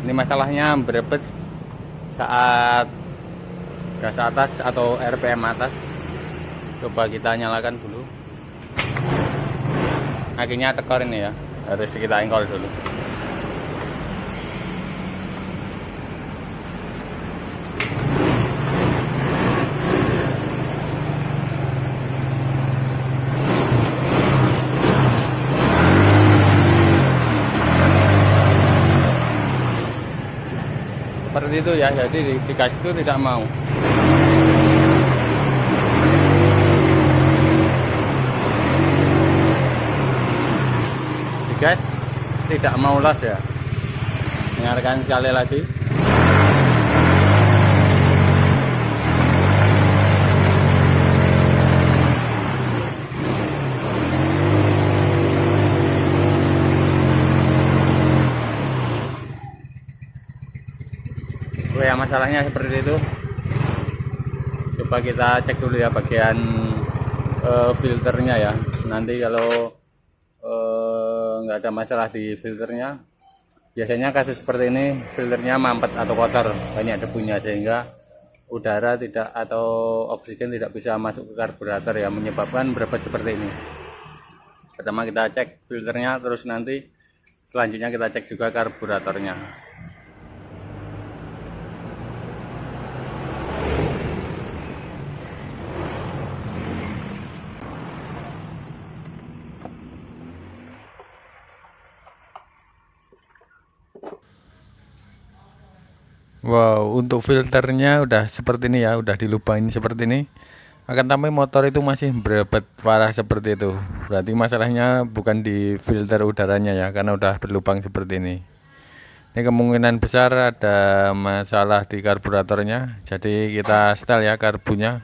Ini masalahnya berebet saat gas atas atau RPM atas. Coba kita nyalakan dulu. Akhirnya tekor ini ya, harus kita engkol dulu. Seperti itu ya, jadi digas itu tidak mau. Digas tidak mau las ya. Dengarkan sekali lagi. Oh ya, masalahnya seperti itu. Coba kita cek dulu ya bagian filternya ya. Nanti kalau nggak ada masalah di filternya, biasanya kasus seperti ini filternya mampet atau kotor, banyak debunya, sehingga udara tidak atau oksigen tidak bisa masuk ke karburator ya, menyebabkan berebet seperti ini. Pertama kita cek filternya, terus nanti selanjutnya kita cek juga karburatornya. Wow, untuk filternya udah seperti ini ya, udah dilubangin seperti ini. Akan tapi motor itu masih berebet parah seperti itu. Berarti masalahnya bukan di filter udaranya ya, karena udah berlubang seperti ini. Ini kemungkinan besar ada masalah di karburatornya. Jadi kita setel ya karbunya.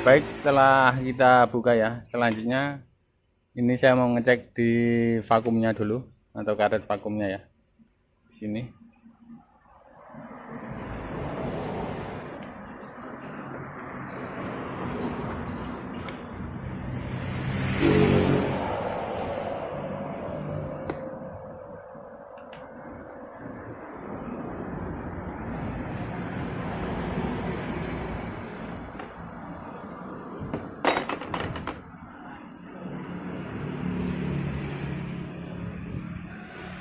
Baik, setelah kita buka ya, selanjutnya ini saya mau ngecek di vakumnya dulu atau karet vakumnya ya. Di sini.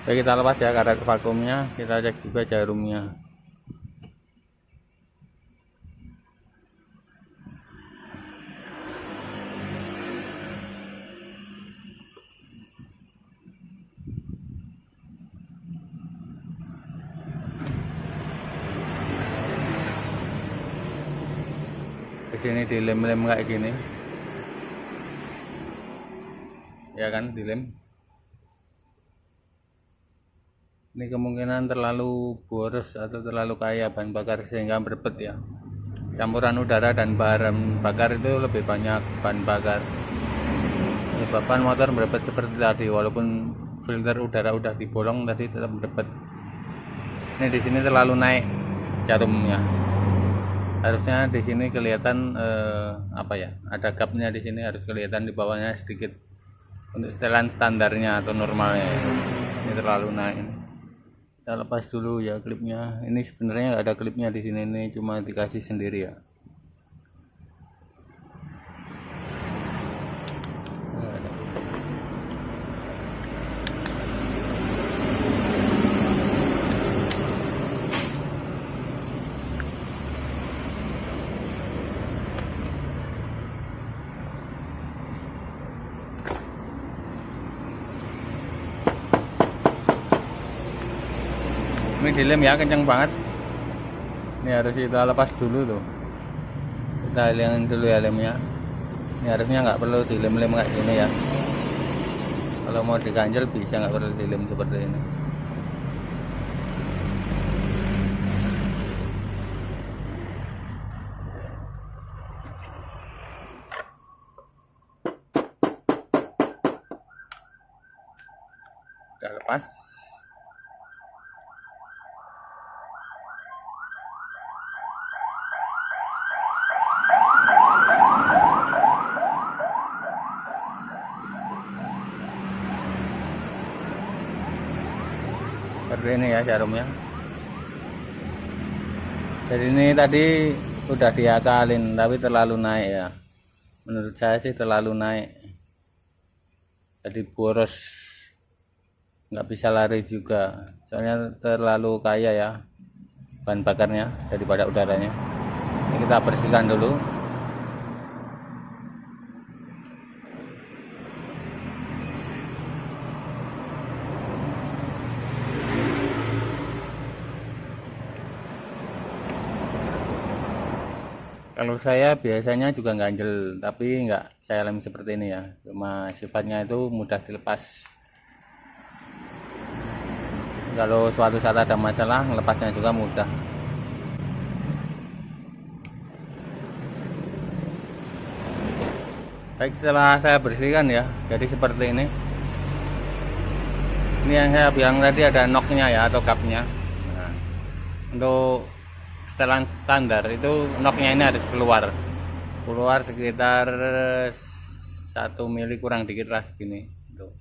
Oke, kita lepas ya karet vakumnya, kita cek juga jarumnya. Di sini dilem-lem kayak gini. Ya kan, dilem. Ini kemungkinan terlalu boros atau terlalu kaya bahan bakar sehingga berebet ya. Campuran udara dan bahan bakar itu lebih banyak bahan bakar, menyebabkan motor berebet seperti tadi. Walaupun filter udara udah dibolong tadi tetap berebet. Ini di sini terlalu naik jarumnya. Harusnya di sini kelihatan apa ya? Ada gapnya di sini, harus kelihatan di bawahnya sedikit untuk setelan standarnya atau normalnya. Ini terlalu naik. Kita lepas dulu ya klipnya. Ini sebenarnya nggak ada klipnya di sini, ini cuma dikasih sendiri ya. Ini dilem ya, kenceng banget. Ini harus kita lepas dulu tuh. Kita hilangin dulu ya lemnya. Ini harusnya nggak perlu dilem-lem kayak gini ya. Kalau mau diganjel bisa, nggak perlu dilem seperti ini. udah lepas. Seperti ini ya jarumnya. Jadi ini tadi udah diakalin tapi terlalu naik ya, menurut saya sih terlalu naik, jadi boros, nggak bisa lari juga soalnya terlalu kaya ya bahan bakarnya daripada udaranya. Ini kita bersihkan dulu. Kalau saya biasanya juga ganjel, tapi nggak saya alami seperti ini ya. Cuma sifatnya itu mudah dilepas. Kalau suatu saat ada masalah, lepasnya juga mudah. Baik, setelah saya bersihkan ya, jadi seperti ini. Ini yang saya bilang tadi ada knocknya ya, atau gapnya. Nah, untuk setelan standar itu knocknya ini harus keluar sekitar 1 mili kurang dikit lah gini tuh.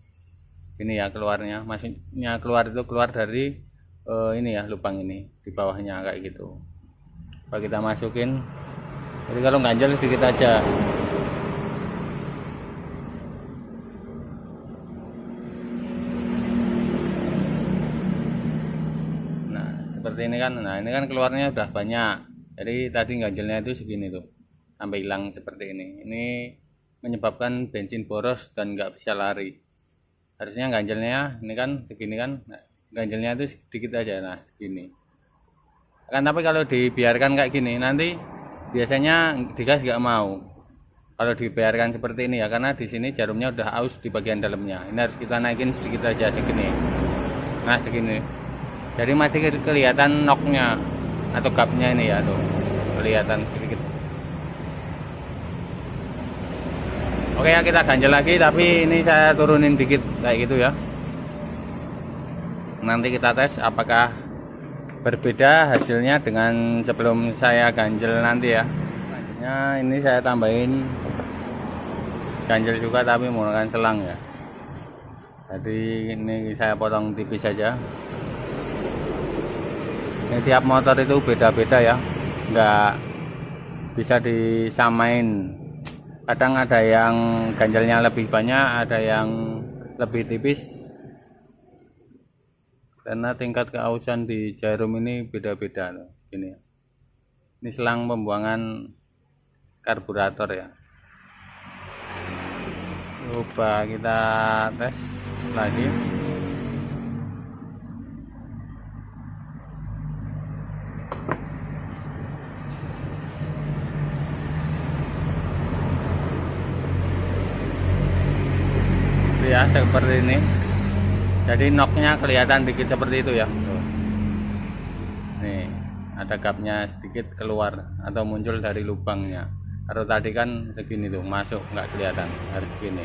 Ini ya keluarnya, maksudnya keluar itu keluar dari ini ya lubang ini di bawahnya kayak gitu. Coba kita masukin, jadi kalau ganjel sedikit aja. Seperti ini kan. Nah, ini kan keluarnya udah banyak. Jadi tadi ganjelnya itu segini tuh, sampai hilang seperti ini. Ini menyebabkan bensin boros dan nggak bisa lari. Harusnya ganjelnya ini kan segini kan. Nah, ganjelnya itu sedikit aja, nah segini. Kan tapi kalau dibiarkan kayak gini, nanti biasanya digas nggak mau. Kalau dibiarkan seperti ini ya, karena di sini jarumnya udah aus di bagian dalamnya. Ini harus kita naikin sedikit aja segini. Nah segini. Jadi masih kelihatan knocknya atau gapnya ini ya tuh, kelihatan sedikit. Oke ya, kita ganjel lagi, tapi ini saya turunin dikit kayak gitu ya. Nanti kita tes apakah berbeda hasilnya dengan sebelum saya ganjel nanti ya. Selanjutnya ini saya tambahin ganjel juga tapi menggunakan selang ya. Jadi ini saya potong tipis saja. Ini tiap motor itu beda-beda ya, nggak bisa disamain. Kadang ada yang ganjelnya lebih banyak, ada yang lebih tipis, karena tingkat keausan di jarum ini beda-beda loh. Ini selang pembuangan karburator ya. Coba kita tes lagi. Ya seperti ini, jadi knocknya kelihatan dikit seperti itu ya. Nih ada gapnya sedikit keluar atau muncul dari lubangnya. Kalau tadi kan segini tuh masuk nggak kelihatan, harus segini.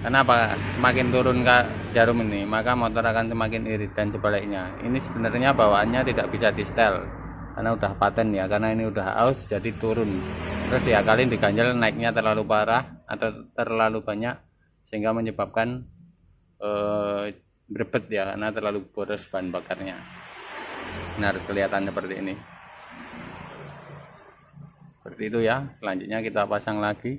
Kenapa? Semakin turun ke jarum ini maka motor akan semakin irit, dan sebaliknya. Ini sebenarnya bawaannya tidak bisa di setel karena udah paten ya, karena ini udah aus jadi turun. Terus diakalin diganjel, naiknya terlalu parah atau terlalu banyak sehingga menyebabkan berbet ya, karena terlalu boros bahan bakarnya. Nah, kelihatan seperti ini. Seperti itu ya. Selanjutnya kita pasang lagi.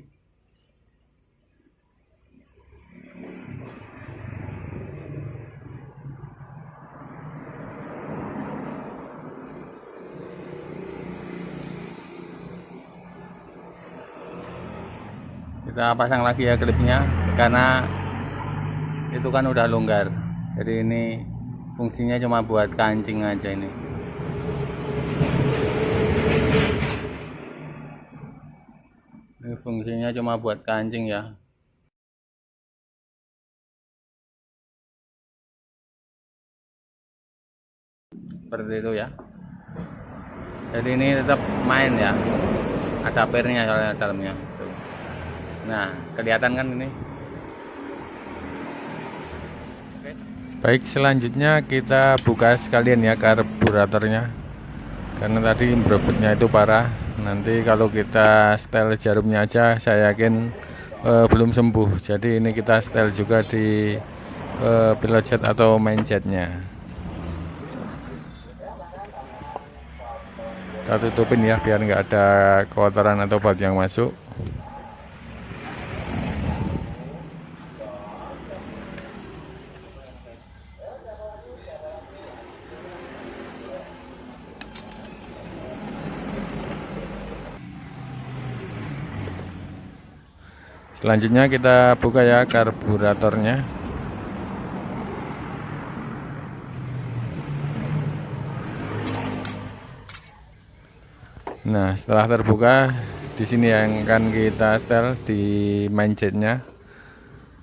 Kita pasang lagi ya klipnya, karena itu kan udah longgar. Jadi ini fungsinya cuma buat kancing aja ini. Ini fungsinya cuma buat kancing ya. Seperti itu ya. Jadi ini tetap main ya. Ada pernya soalnya dalamnya. Tuh. Nah, kelihatan kan ini. Oke. Baik, selanjutnya kita buka sekalian ya karburatornya, karena tadi berebutnya itu parah. Nanti kalau kita setel jarumnya aja saya yakin belum sembuh. Jadi ini kita setel juga di pilot jet atau main jetnya. Kita tutupin ya biar nggak ada kotoran atau batu yang masuk. Selanjutnya kita buka ya karburatornya. Nah, setelah terbuka, di sini yang akan kita setel di main jetnya.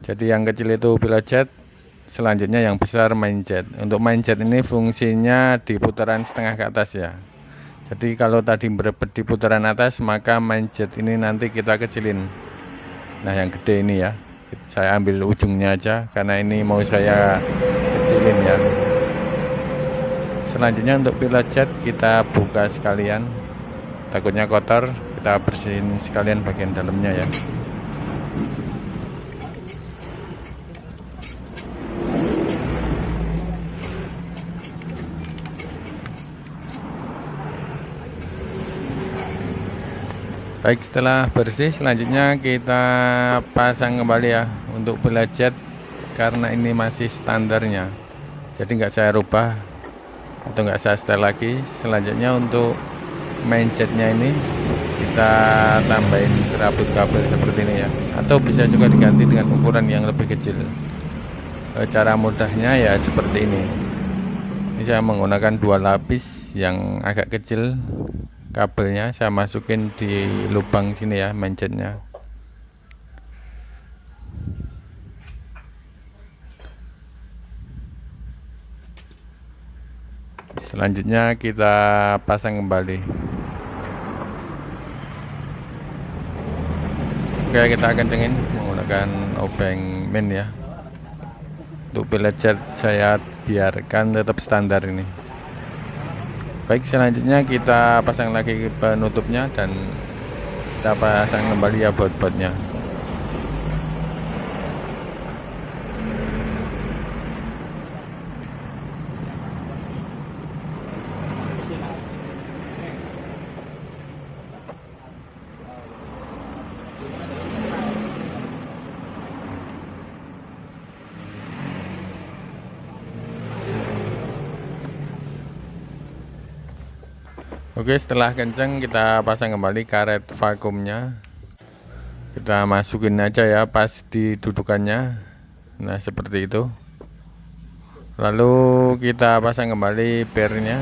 Jadi yang kecil itu pilot jet, selanjutnya yang besar main jet. Untuk main jet ini fungsinya di putaran setengah ke atas ya. Jadi kalau tadi berebut di putaran atas, maka main jet ini nanti kita kecilin. Nah, yang gede ini ya, saya ambil ujungnya aja karena ini mau saya kecilin ya. Selanjutnya untuk pilot jet kita buka sekalian, takutnya kotor, kita bersihin sekalian bagian dalamnya ya. Baik, setelah bersih selanjutnya kita pasang kembali ya untuk pilot jet, karena ini masih standarnya, jadi nggak saya rubah atau nggak saya setel lagi. Selanjutnya untuk main jetnya ini kita tambahin serabut kabel seperti ini ya, atau bisa juga diganti dengan ukuran yang lebih kecil. Cara mudahnya ya seperti ini. Ini saya menggunakan 2 lapis yang agak kecil. Kabelnya saya masukin di lubang sini ya, main jetnya. Selanjutnya kita pasang kembali. Oke, kita kencengin menggunakan obeng main ya. Untuk pilot jet saya biarkan tetap standar ini. Baik, selanjutnya kita pasang lagi penutupnya dan kita pasang kembali ya baut-bautnya. Oke, setelah kenceng kita pasang kembali karet vakumnya. Kita masukin aja ya pas di dudukannya. Nah, seperti itu. Lalu kita pasang kembali pernya.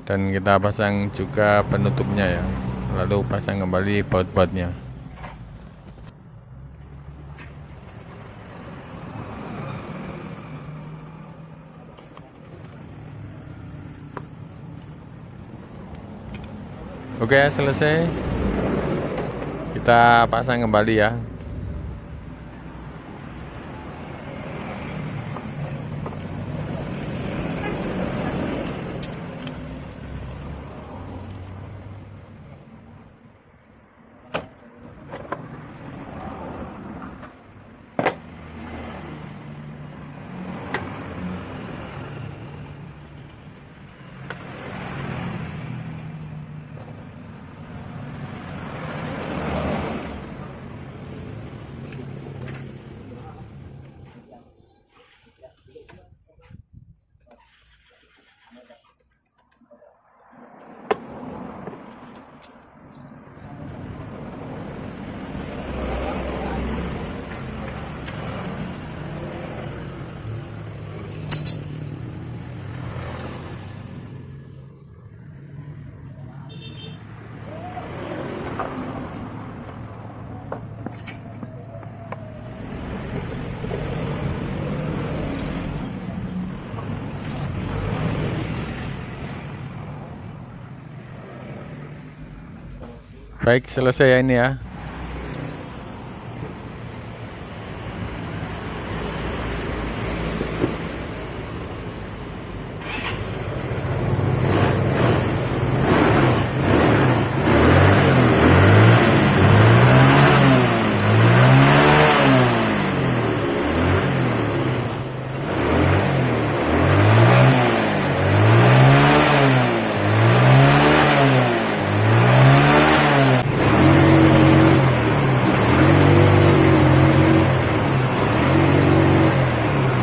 Dan kita pasang juga penutupnya ya. Lalu pasang kembali baut-bautnya. Oke, selesai. Kita pasang kembali ya. Baik, selesai ya ini ya.